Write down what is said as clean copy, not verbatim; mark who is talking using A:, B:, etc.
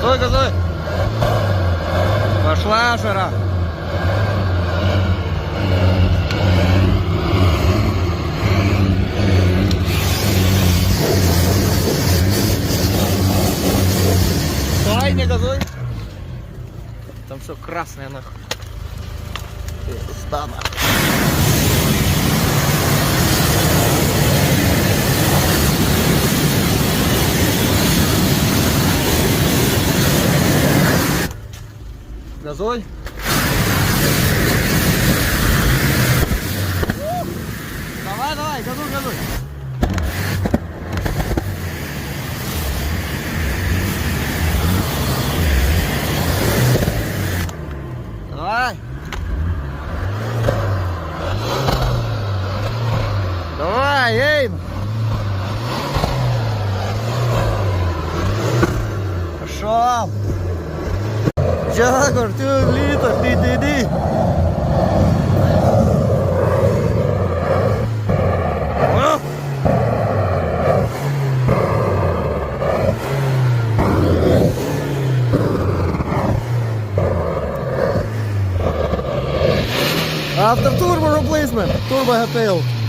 A: Газуй, газуй. Пошла жара. Стой, не газуй. Там все красное нахуй. Пизда нахуй. Газуй. Давай, давай, газуй, газуй. Давай. Давай, эй. Пошел. Джагор, ты литр, иди. After turbo replacement, turbo failed.